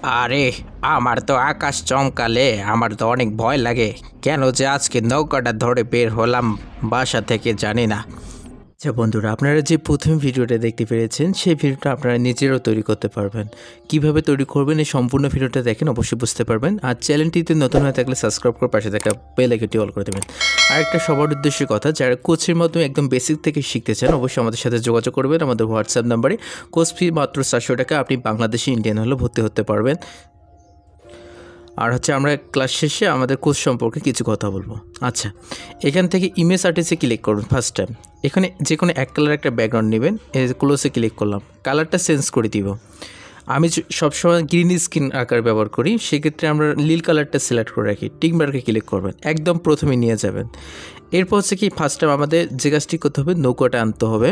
আরে, আমার তো আকাশ চমকালে আমার তো অনেক ভয় লাগে। কেন যে আজকে নৌকাটা ধরে বের হলাম বাসা থেকে জানি না। আচ্ছা বন্ধুরা, আপনারা যে প্রথম ভিডিওটা দেখতে পেরেছেন সেই ভিডিওটা আপনারা নিজেরাও তৈরি করতে পারবেন। কিভাবে তৈরি করবেন এই সম্পূর্ণ ভিডিওটা দেখেন, অবশ্যই বুঝতে পারবেন। আর চ্যানেলটিতে নতুন হয়ে থাকলে সাবস্ক্রাইব করে পাশে থাকা বেল আইকনটি অল করে দেবেন। আর একটা সবার উদ্দেশ্যের কথা, যারা কোচের মাধ্যমে একদম বেসিক থেকে শিখতে চান অবশ্যই আমাদের সাথে যোগাযোগ করবেন আমাদের হোয়াটসঅ্যাপ নাম্বারে। কোচ ফি মাত্র 400 টাকা, আপনি বাংলাদেশি ইন্ডিয়ান হলে ভর্তি হতে পারবেন। আর আমরা ক্লাস শেষে আমাদের কোর্স সম্পর্কে কিছু কথা বলবো। আচ্ছা, এখান থেকে ইমেজ আর্টিস্টে ক্লিক করুন ফার্স্ট টাইম। এখানে যে কোনো এক কালার একটা ব্যাকগ্রাউন্ড নেবেন, এই ক্লোজে ক্লিক করলাম, কালারটা চেঞ্জ করে দিব। আমি সবসময় গ্রিন স্ক্রিন আকার ব্যবহার করি, সেক্ষেত্রে আমরা নীল কালারটা সিলেক্ট করে রাখি। টিক মার্কে ক্লিক করবেন, একদম প্রথমে নিয়ে যাবেন। এরপর কি ফার্স্ট টাইম আমাদের যে কাজটি করতে হবে, নৌকাটা আনতে হবে।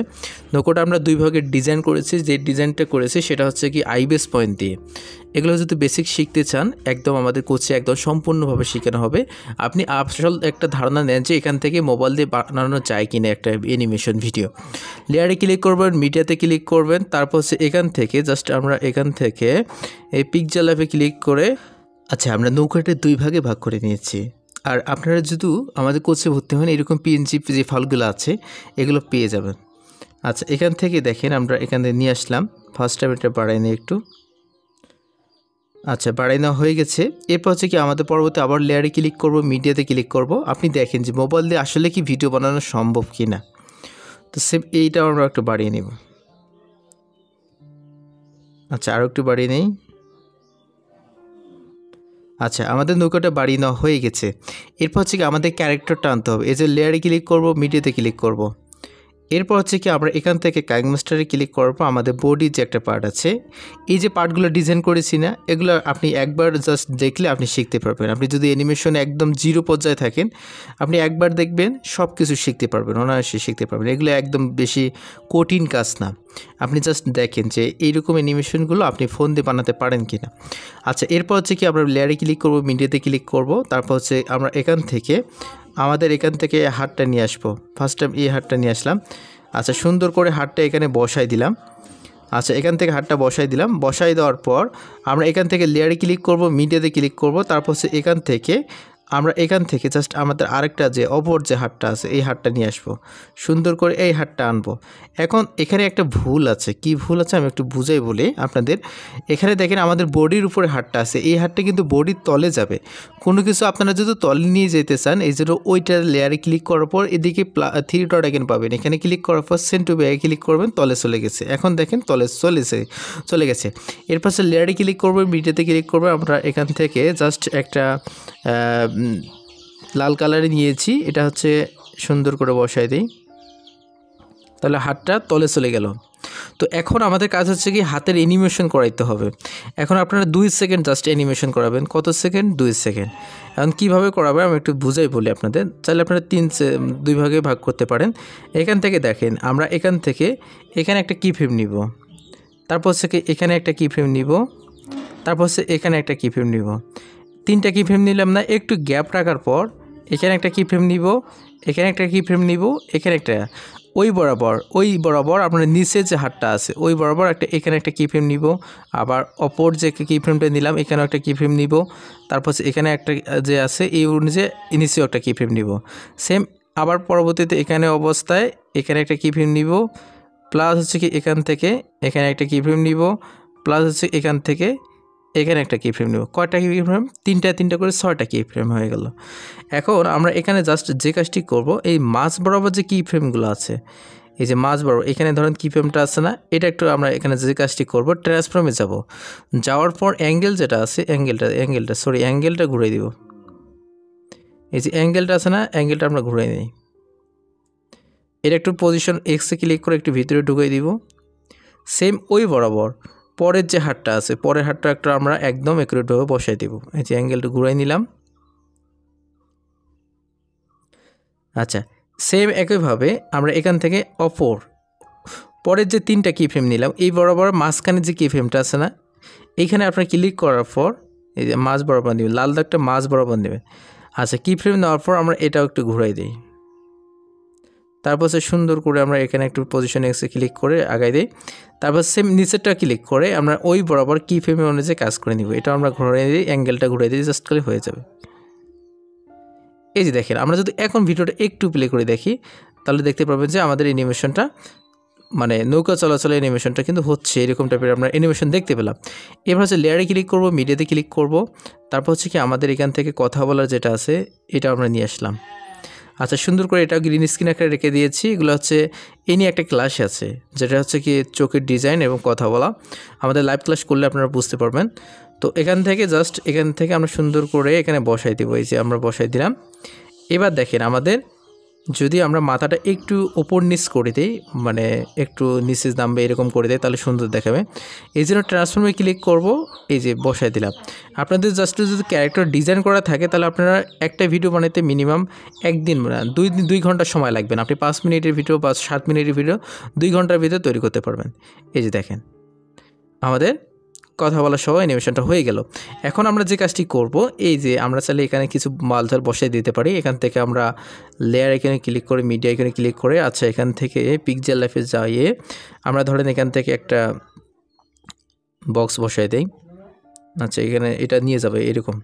নৌকাটা আমরা দুই ভাগে ডিজাইন করেছি, যে ডিজাইনটা করেছি সেটা কি আইবেস পয়েন্ট দিয়ে। এগুলো যদি বেসিক শিখতে চান একদম আমাদের কোচে একদম সম্পূর্ণভাবে শেখানো হবে। আপনি আসল একটা ধারণা নেন যে এখান থেকে মোবাইল দিয়ে বানানো যায় কিনা একটা অ্যানিমেশন ভিডিও। লেয়ারে ক্লিক করবেন, মিডিয়াতে ক্লিক করবেন, তারপর এখান থেকে জাস্ট আমরা এখান থেকে এই পিকচার ল্যাবে ক্লিক করে আচ্ছা আমরা নৌকাটা দুই ভাগে ভাগ করে নিয়েছি। আর আপনারা যদি আমাদের কোর্সে ভর্তি হন এরকম পিএনজি যে ফাইলগুলো আছে এগুলো পেয়ে যাবেন। আচ্ছা, এখান থেকে দেখেন আমরা এখান থেকে নিয়ে আসলাম। ফার্স্ট টাইম এটা বাড়াই নিই একটু। আচ্ছা, বাড়াই নেওয়া হয়ে গেছে। এরপর কি আমাদের পরবর্তী আবার লেয়ারে ক্লিক করব, মিডিয়াতে ক্লিক করব। আপনি দেখেন যে মোবাইল দিয়ে আসলে কি ভিডিও বানানো সম্ভব কি না। তো সেম এইটাও আমরা একটু বাড়িয়ে নেব। আচ্ছা, আরও একটু বাড়িয়ে নেই। আচ্ছা, আমাদের নৌকাটা বাড়িয়ে নেওয়া হয়ে গেছে। এরপর কি আমাদের ক্যারেক্টারটা আনতে হবে। এই যে লেয়ারে ক্লিক করব, মিডিয়াতে ক্লিক করব। এরপর কি আমরা এখান থেকে কাইং মাস্টারে ক্লিক করার পর আমাদের বডির যে একটা পার্ট আছে, এই যে পার্টগুলো ডিজাইন করেছি না, এগুলো আপনি একবার জাস্ট দেখলে আপনি শিখতে পারবেন। আপনি যদি অ্যানিমেশনে একদম জিরো পর্যায়ে থাকেন, আপনি একবার দেখবেন সব কিছু শিখতে পারবেন, অনায়াসে শিখতে পারবেন। এগুলো একদম বেশি কঠিন কাজ না। আপনি জাস্ট দেখেন যে এইরকম অ্যানিমেশনগুলো আপনি ফোন দিয়ে বানাতে পারেন কি না। আচ্ছা, এরপর কি আমরা লেয়ারে ক্লিক করব, মিডিয়াতে ক্লিক করব। তারপর আমরা এখান থেকে আমাদের এখান থেকে হাতটা নিয়ে আসবো। ফার্স্ট টাইম এই হাতটা নিয়ে আসলাম। আচ্ছা, সুন্দর করে হাতটা এখানে বসাই দিলাম। আচ্ছা, এখান থেকে হাতটা বসাই দিলাম। বসাই দেওয়ার পর আমরা এখান থেকে লেয়ারে ক্লিক করব, মিডিয়াতে ক্লিক করব। তারপর এখান থেকে আমরা এখান থেকে জাস্ট আমাদের আরেকটা যে অপর যে হাতটা আছে এই হাতটা নিয়ে আসবো। সুন্দর করে এই হাতটা আনবো। এখন এখানে একটা ভুল আছে। কি ভুল আছে আমি একটু বুঝাই বলি আপনাদের। এখানে দেখেন আমাদের বডির উপরে হাতটা আছে, এই হাতটা কিন্তু বডির তলে যাবে। কোনো কিছু আপনারা যদি তলে নিয়ে যেতে চান, এই জন্য ওইটা লেয়ারে ক্লিক করার পর এদিকে 3 ডট আইকন পাবেন। এখানে ক্লিক করার পর সেন্ড টু ব্যাগে ক্লিক করবেন, তলে চলে গেছে। এখন দেখেন তলে চলে গেছে। এরপর লেয়ারে ক্লিক করবেন, মিডিয়াতে ক্লিক করবেন। আমরা এখান থেকে জাস্ট একটা লাল কালারে নিয়েছি, এটা সুন্দর করে বসাই দিই, তাহলে হাতটা তলে চলে গেল। তো এখন আমাদের কাজ কি হাতের অ্যানিমেশন করাইতে হবে। এখন আপনারা 2 সেকেন্ড জাস্ট অ্যানিমেশন করাবেন। কত সেকেন্ড? 2 সেকেন্ড। এখন কীভাবে করাবে আমি একটু বুঝাই বলি আপনাদের। চাইলে আপনারা 2 ভাগে ভাগ করতে পারেন। এখান থেকে দেখেন আমরা এখান থেকে এখানে একটা কি ফ্রেম নিব, তারপর এখানে একটা কি ফ্রেম নিব, তারপর এখানে একটা কি ফ্রেম নিব। 3টা কি ফ্রেম নিলাম না, একটু গ্যাপ রাখার পর এখানে একটা কি ফ্রেম নিব, এখানে একটা কি ফ্রেম নিব, এখানে একটা ওই বরাবর আপনার নিচে যে হাতটা আছে ওই বরাবর এখানে একটা কি ফ্রেম নিব। আবার অপর যে কি ফ্রেমটা নিলাম এখানেও একটা কি ফ্রেম নিব। তারপর এখানে একটা যে আছে এই অনুযায়ী নিচেও একটা কি ফ্রেম নিব। সেম আবার পরবর্তীতে এখানে অবস্থায় এখানে একটা কি ফ্রেম নিব, প্লাস কি এখান থেকে এখানে একটা কি ফ্রেম নিব, প্লাস এখান থেকে এখানে একটা কি ফ্রেম নেব। কয়টা কি ফ্রেম? 3টা করে 6টা কি ফ্রেম হয়ে গেল। এখন আমরা এখানে জাস্ট যে কাজটি করব, এই মাঝ বরাবর যে কি ফ্রেমগুলো আছে, এই যে মাঝ বরাবর এখানে ধরেন কি ফ্রেমটা আছে না, এটা একটু আমরা এখানে যে কাজটি করব ট্রান্সফর্মে যাব। যাওয়ার পর অ্যাঙ্গেল যেটা আছে অ্যাঙ্গেলটা ঘুরিয়ে দিব। এই যে অ্যাঙ্গেলটা আছে না, অ্যাঙ্গেলটা আমরা ঘুরিয়ে নিই। এটা একটু পজিশন এক্সে ক্লিক করে একটু ভিতরে ঢুকিয়ে দিব। সেম ওই বরাবর পরের যে হাতটা আছে পরের হাতটা একটা আমরা একদম একুরেটভাবে বসাই দেব। এই যে অ্যাঙ্গেলটা ঘুরাই নিলাম। আচ্ছা, সেম একইভাবে আমরা এখান থেকে পরের যে 3টা কি ফ্রেম নিলাম এই বরাবর মাঝখানে যে কি ফ্রেমটা আছে না, এইখানে আপনার ক্লিক করার পর এই যে মাঝ বরাবর নেবেন, লাল দাগটা মাঝ বরাবর নেবেন। আচ্ছা, কি ফ্রেম নেওয়ার পর আমরা এটাও একটু ঘুরাই দিই। তারপর সুন্দর করে আমরা এখানে একটু পজিশন এক্সে ক্লিক করে আগাই দিই। তারপর সেম নিচেরটা ক্লিক করে আমরা ওই বরাবর কি ফ্রেমে অনুযায়ী কাজ করে নিব। এটা আমরা ঘুরিয়ে দিই, অ্যাঙ্গেলটা ঘুরিয়ে দিই, জাস্ট করে হয়ে যাবে। এই যে দেখেন, আমরা যদি এখন ভিডিওটা একটু প্লে করে দেখি তাহলে দেখতে পাবেন যে আমাদের অ্যানিমেশনটা মানে নৌকা চলাচলের অ্যানিমেশনটা কিন্তু হচ্ছে, এরকম টাইপের আমরা অ্যানিমেশন দেখতে পেলাম। এবার হচ্ছে লেয়ারে ক্লিক করব, মিডিয়াতে ক্লিক করব, তারপর হচ্ছে কি আমাদের এখান থেকে কথা বলার যেটা আছে এটা আমরা নিয়ে আসলাম। আচ্ছা, সুন্দর করে এটা গ্রিন স্ক্রিন আকারে রেখে দিয়েছি। এগুলো হচ্ছে এই নিয়ে একটা ক্লাস আছে যেটা হচ্ছে কি চোখের ডিজাইন এবং কথা বলা। আমাদের লাইভ ক্লাস করলে আপনারা বুঝতে পারবেন। তো এখান থেকে জাস্ট এখান থেকে আমরা সুন্দর করে এখানে বসাই দেবো। এই যে আমরা বসাই দিলাম। এবার দেখেন আমাদের যদি আমরা মাথাটা একটু ওপর নিচ করে দিই, মানে একটু নিচে নামবে এরকম করে দিই, তাহলে সুন্দর দেখাবে। এই জন্য ট্রান্সফর্মে ক্লিক করব, এই যে বসাই দিলাম। আপনাদের জাস্ট যদি ক্যারেক্টার ডিজাইন করা থাকে তাহলে আপনারা একটা ভিডিও বানাইতে মিনিমাম একদিন দুই ঘন্টা সময় লাগবে না। আপনি 5 মিনিটের ভিডিও বা 7 মিনিটের ভিডিও 2 ঘন্টার ভিতরে তৈরি করতে পারবেন। এই যে দেখেন আমাদের কথা বলা সহ অ্যানিমেশনটা হয়ে গেল। এখন আমরা যে কাজটি করব, এই যে আমরা চাইলে এখানে কিছু মালজাল বসাই দিতে পারি। এখান থেকে আমরা লেয়ার এখানে ক্লিক করে মিডিয়া এখানে ক্লিক করে, আচ্ছা এখান থেকে পিকচার লাইফে যাইয়ে আমরা ধরেন এখান থেকে একটা বক্স বসাই দেই। আচ্ছা, এখানে এটা নিয়ে যাবে এরকম,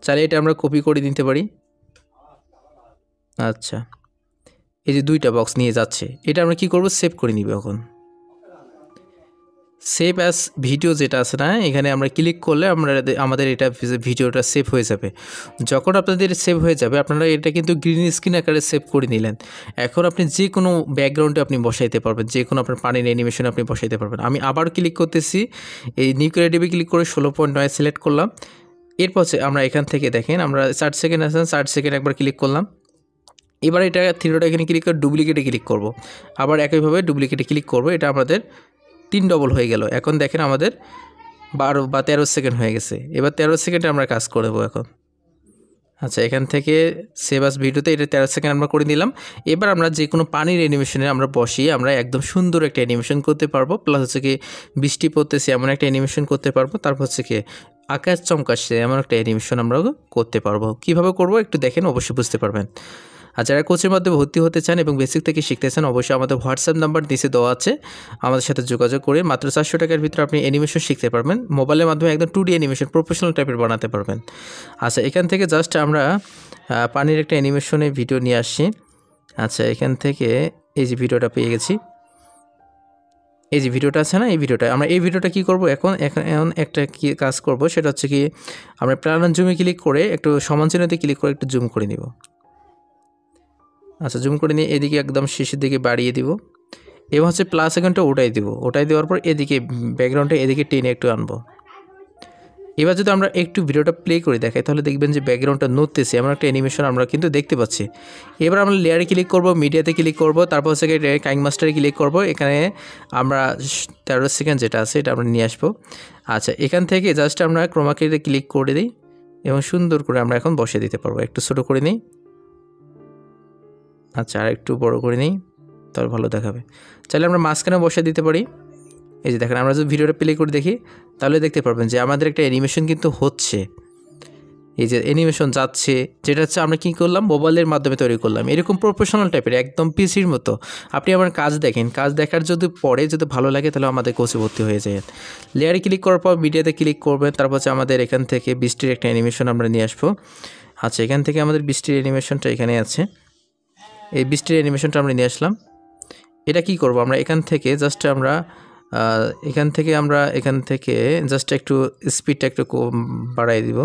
চাইলে এটা আমরা কপি করে নিতে পারি। আচ্ছা, এই যে 2টা বক্স নিয়ে যাচ্ছে, এটা আমরা কি করব, সেভ করে নিব। এখন সেভ অ্যাজ ভিডিও যেটা আছে না, এখানে আমরা ক্লিক করলে আমাদের এটা ভিডিওটা সেভ হয়ে যাবে। যখন আপনাদের সেভ হয়ে যাবে, আপনারা এটা কিন্তু গ্রিন স্ক্রিন আকারে সেভ করে নিলেন। এখন আপনি যে কোনো ব্যাকগ্রাউন্ডে আপনি বসাইতে পারবেন, যে কোনো আপনার পানির অ্যানিমেশন আপনি বসাইতে পারবেন। আমি আবার ক্লিক করতেছি, এই নিউ ক্রিয়েটিভে ক্লিক করে 16.9 সিলেক্ট করলাম। এরপর আমরা এখান থেকে দেখেন আমরা 4 সেকেন্ড আছেন, 4 সেকেন্ড একবার ক্লিক করলাম। এবার এটা থ্রিডোটা এখানে ক্লিক করে ডুপ্লিকেটে ক্লিক করব, আবার একইভাবে ডুপ্লিকেটে ক্লিক করব। এটা আমাদের 3 ডবল হয়ে গেল। এখন দেখেন আমাদের 12 বা 13 সেকেন্ড হয়ে গেছে। এবার 13 সেকেন্ডে আমরা কাজ করব এখন। আচ্ছা, এখান থেকে সেভ আস ভিডিওতে এটা 13 সেকেন্ড আমরা করে নিলাম। এবার আমরা যে কোনো পানির অ্যানিমেশনে আমরা বসিয়ে আমরা একদম সুন্দর একটা অ্যানিমেশন করতে পারবো। প্লাস হচ্ছে কি বৃষ্টি পড়তেছে এমন একটা অ্যানিমেশন করতে পারবো। তারপর হচ্ছে কি আকাশ চমকাচ্ছে এমন একটা অ্যানিমেশন আমরা করতে পারবো। কীভাবে করব একটু দেখেন, অবশ্যই বুঝতে পারবেন। আর যারা কোচের মাধ্যমে ভর্তি হতে চান এবং বেসিক থেকে শিখতে চান, অবশ্যই আমাদের হোয়াটসঅ্যাপ নাম্বার নিচে দেওয়া আছে, আমাদের সাথে যোগাযোগ করে মাত্র 400 টাকার ভিতরে আপনি অ্যানিমেশন শিখতে পারবেন। মোবাইলের মাধ্যমে একদম 2D অ্যানিমেশন প্রফেশনাল টাইপের বানাতে পারবেন। আচ্ছা, এখান থেকে জাস্ট আমরা পানির একটা অ্যানিমেশনের ভিডিও নিয়ে আসছি। আচ্ছা, এখান থেকে এই যে ভিডিওটা পেয়ে গেছি, এই যে ভিডিওটা আছে না, এই ভিডিওটা কী করব, এখন একটা কি কাজ করব, সেটা হচ্ছে কি আমরা প্ল্যান জুমে ক্লিক করে একটু সমান চিহ্নতে ক্লিক করে একটু জুম করে নিব। আচ্ছা, জুম করে নিয়ে এদিকে একদম শেষের দিকে বাড়িয়ে দিব এবং হচ্ছে প্লাস আইকনটা ওটাই দিব। ওটাই দেওয়ার পর এদিকে ব্যাকগ্রাউন্ডটা এদিকে টেনে একটু আনবো। এবার যদি আমরা একটু ভিডিওটা প্লে করে দেখাই তাহলে দেখবেন যে ব্যাকগ্রাউন্ডটা নড়তেছে, এমন একটা অ্যানিমেশন আমরা কিন্তু দেখতে পাচ্ছি। এবার আমরা লেয়ারে ক্লিক করব, মিডিয়াতে ক্লিক করব, তারপর হচ্ছে কাইং মাস্টারে ক্লিক করব। এখানে আমরা 13 সেকেন্ড যেটা আছে এটা আমরা নিয়ে আসবো। আচ্ছা, এখান থেকে জাস্ট আমরা ক্রোমাকিতে ক্লিক করে দিই এবং সুন্দর করে আমরা এখন বসিয়ে দিতে পারবো। একটু ছোটো করে নিই, আচ্ছা আর একটু বড় করে নিই, তাহলে ভালো দেখাবে। চাইলে আমরা মাঝখানে বসে দিতে পারি। এই যে দেখেন, আমরা যদি ভিডিওটা প্লে করে দেখি তাহলে দেখতে পারবেন যে আমাদের একটা অ্যানিমেশন কিন্তু হচ্ছে। এই যে অ্যানিমেশন যাচ্ছে, যেটা হচ্ছে আমরা কী করলাম, মোবাইলের মাধ্যমে তৈরি করলাম, এরকম প্রফেশনাল টাইপের একদম পিসির মতো। আপনি আমার কাজ দেখেন, কাজ দেখার যদি পরে যদি ভালো লাগে তাহলে আমাদের কোর্সে ভর্তি হয়ে যায়। লেয়ারে ক্লিক করার পর মিডিয়াতে ক্লিক করবেন, তারপর হচ্ছে আমাদের এখান থেকে বৃষ্টির একটা অ্যানিমেশন আমরা নিয়ে আসবো। আচ্ছা, এখান থেকে আমাদের বৃষ্টির অ্যানিমেশনটা এখানে আছে, এই বৃষ্টির অ্যানিমেশনটা আমরা নিয়ে আসলাম। এটা কি করব, আমরা এখান থেকে জাস্ট আমরা এখান থেকে জাস্ট একটু স্পিডটা একটু বাড়াই দিব।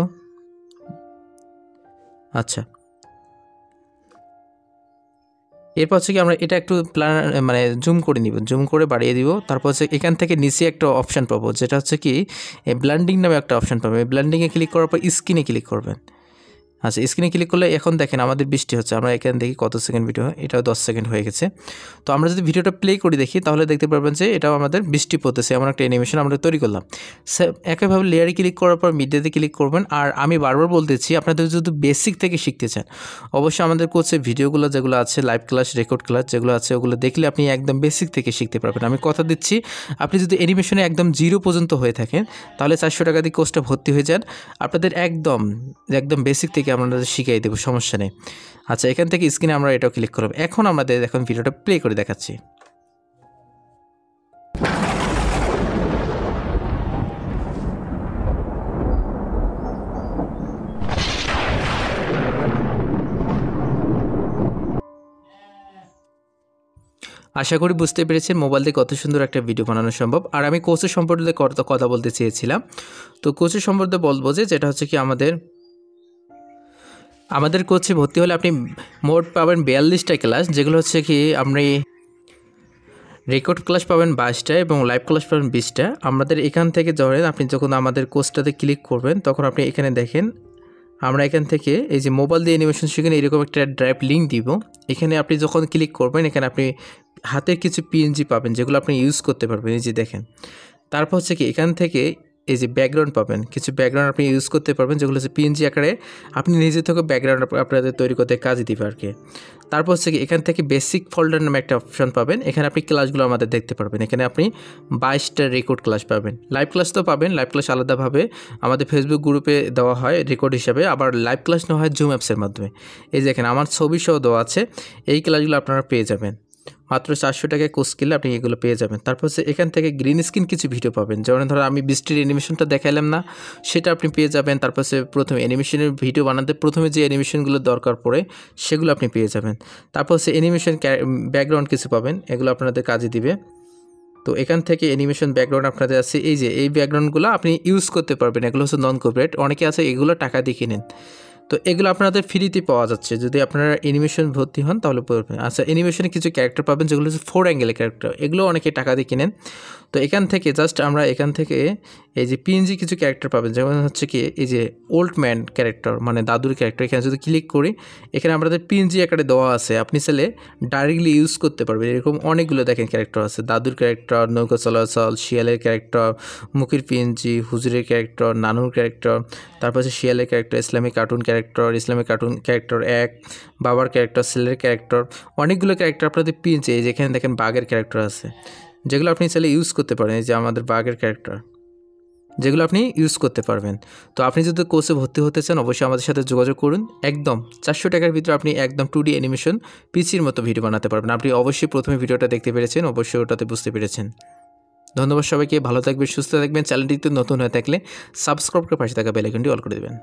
আচ্ছা, এরপর হচ্ছে কি আমরা এটা একটু মানে জুম করে নিব, জুম করে বাড়িয়ে দিব। তারপর হচ্ছে এখান থেকে নিচে একটা অপশান পাবো, যেটা হচ্ছে কি ব্লেন্ডিং নামে একটা অপশান পাবো। এই ব্লেন্ডিংয়ে ক্লিক করার পর স্ক্রিনে ক্লিক করবেন। আচ্ছা, স্ক্রিনে ক্লিক করলে এখন দেখেন আমাদের বৃষ্টি হচ্ছে। আমরা এখানে দেখি কত সেকেন্ড ভিডিও, এটাও 10 সেকেন্ড হয়ে গেছে। তো আমরা যদি ভিডিওটা প্লে করে দেখি তাহলে দেখতে পারবেন যে এটাও আমাদের বৃষ্টি পড়তেছে, এমন একটা অ্যানিমেশন আমরা তৈরি করলাম। একইভাবে লেয়ারে ক্লিক করার পর মিডিয়াতে ক্লিক করবেন। আর আমি বারবার বলতেছি, আপনাদের যদি বেসিক থেকে শিখতে চান অবশ্যই আমাদের কোর্সের ভিডিওগুলো যেগুলো আছে, লাইভ ক্লাস, রেকর্ড ক্লাস যেগুলো আছে, ওগুলো দেখলে আপনি একদম বেসিক থেকে শিখতে পারবেন। আমি কথা দিচ্ছি, আপনি যদি অ্যানিমেশনে একদম 0 পর্যন্ত হয়ে থাকেন তাহলে 400 টাকা দিয়ে কোর্সটা ভর্তি হয়ে যান। আপনাদের একদম বেসিক থেকে আপনাদের শিখিয়ে দেবো, সমস্যা নেই। আচ্ছা, এখান থেকে স্ক্রিনে আমরা এটাও ক্লিক করব। এখন আমাদের এখন ভিডিওটা প্লে করে দেখাচ্ছি। আশা করি বুঝতে পেরেছেন মোবাইল দিয়ে কত সুন্দর একটা ভিডিও বানানো সম্ভব। আর আমি কোচের সম্পর্কে কথা বলতে চেয়েছিলাম। তো কোচের সম্পর্কে বলবো যেটা হচ্ছে কি আমাদের কোচে ভর্তি হলে আপনি মোট পাবেন 42টা ক্লাস, যেগুলো হচ্ছে কি আপনি রেকর্ড ক্লাস পাবেন 22টা এবং লাইভ ক্লাস পাবেন 20টা। আমাদের এখান থেকে ধরেন আপনি যখন আমাদের কোর্সটাতে ক্লিক করবেন তখন আপনি এখানে দেখেন আমরা এখান থেকে এই যে মোবাইল দিয়ে অ্যানিমেশন শিখেন এরকম একটা ড্রাইভ লিঙ্ক দিব। এখানে আপনি যখন ক্লিক করবেন এখানে আপনি হাতের কিছু পিএনজি পাবেন যেগুলো আপনি ইউজ করতে পারবেন, এই যে দেখেন। তারপর হচ্ছে কি এখান থেকে এই যে ব্যাকগ্রাউন্ড পাবেন, কিছু ব্যাকগ্রাউন্ড আপনি ইউজ করতে পারবেন যেগুলো হচ্ছে পিএনজি আকারে আপনি নিজে থেকে ব্যাকগ্রাউন্ড আপনাদের তৈরি করতে কাজে দিবে আর কি। তারপর হচ্ছে কি এখান থেকে বেসিক ফোল্ডার নামে একটা অপশন পাবেন, এখানে আপনি ক্লাসগুলো আমাদের দেখতে পারবেন। এখানে আপনি 22টা রেকর্ড ক্লাস পাবেন, লাইভ ক্লাস তো পাবেন। লাইভ ক্লাস আলাদাভাবে আমাদের ফেসবুক গ্রুপে দেওয়া হয় রেকর্ড হিসাবে, আবার লাইভ ক্লাস নেওয়া হয় জুম অ্যাপসের মাধ্যমে। এই যে এখানে আমার ছবি সহ দেওয়া আছে, এই ক্লাসগুলো আপনারা পেয়ে যাবেন মাত্র 400 টাকায় কোর্স কিনলে আপনি এগুলো পেয়ে যাবেন। তারপর হচ্ছে এখান থেকে গ্রিন স্ক্রিন কিছু ভিডিও পাবেন, যেমন ধরো আমি বৃষ্টির অ্যানিমেশনটা দেখাইলাম না, সেটা আপনি পেয়ে যাবেন। তারপর হচ্ছে প্রথমে অ্যানিমেশনের ভিডিও বানাতে প্রথমে যে অ্যানিমেশনগুলো দরকার পড়ে সেগুলো আপনি পেয়ে যাবেন। তারপর হচ্ছে অ্যানিমেশন ব্যাকগ্রাউন্ড কিছু পাবেন, এগুলো আপনাদের কাজে দিবে। তো এখান থেকে অ্যানিমেশন ব্যাকগ্রাউন্ড আপনাদের আছে, এই যে এই ব্যাকগ্রাউন্ডগুলো আপনি ইউজ করতে পারবেন। এগুলো হচ্ছে নন কপিরাইট, অনেকে আছে এগুলো টাকা দিয়ে কিনেন, তো এগুলো আপনাদের ফ্রিতে পাওয়া যাচ্ছে যদি আপনারা অ্যানিমেশন ভর্তি হন তাহলে পাবেন। আচ্ছা, অ্যানিমেশনে কিছু ক্যারেক্টার পাবেন যেগুলো হচ্ছে 4 অ্যাঙ্গেলের ক্যারেক্টার, এগুলো অনেকে টাকা দিয়ে কিনেন। তো এখান থেকে জাস্ট আমরা এখান থেকে এই যে পিএনজি কিছু ক্যারেক্টার পাবেন, যেমন হচ্ছে কি এই যে ওল্ড ম্যান ক্যারেক্টার মানে দাদুর ক্যারেক্টার, এখানে যদি ক্লিক করি এখানে আমাদের পিএনজি আকারে দেওয়া আছে, আপনি চাইলে ডাইরেক্টলি ইউজ করতে পারবেন। এরকম অনেকগুলো দেখেন ক্যারেক্টার আছে, দাদুর ক্যারেক্টার, নৌকা চলাচল, শিয়ালের ক্যারেক্টার, মুখের পিএনজি, হুজুরের ক্যারেক্টার, নানুর ক্যারেক্টার, তারপর হচ্ছে শিয়ালের character, Islamic cartoon character, Islamic cartoon character 1, বাবার ক্যারেক্টার, ছেলের ক্যারেক্টার, অনেকগুলো ক্যারেক্টার আপনাদের পিএনজি। এই যেখানে দেখেন বাঘের ক্যারেক্টার আছে যেগুলো আপনি চাইলে ইউজ করতে পারেন, এই যে আমাদের বাঘের ক্যারেক্টার যেগুলো আপনি ইউজ করতে পারবেন। তো আপনি যদি কোর্সে ভর্তি হতে চান অবশ্যই আমাদের সাথে যোগাযোগ করুন। একদম 400 টাকার ভিতরে আপনি একদম 2D অ্যানিমেশন পিসির মতো ভিডিও বানাতে পারবেন। আপনি অবশ্যই প্রথমে ভিডিওটা দেখতে পেরেছেন, অবশ্যই ওটাতে বুঝতে পেরেছেন। ধন্যবাদ সবাইকে, ভালো থাকবেন, সুস্থ থাকবেন। চ্যানেলটিতে নতুন হয়ে থাকলে সাবস্ক্রাইব করে পাশে থাকা বেল আইকনটি অল করে দেবেন।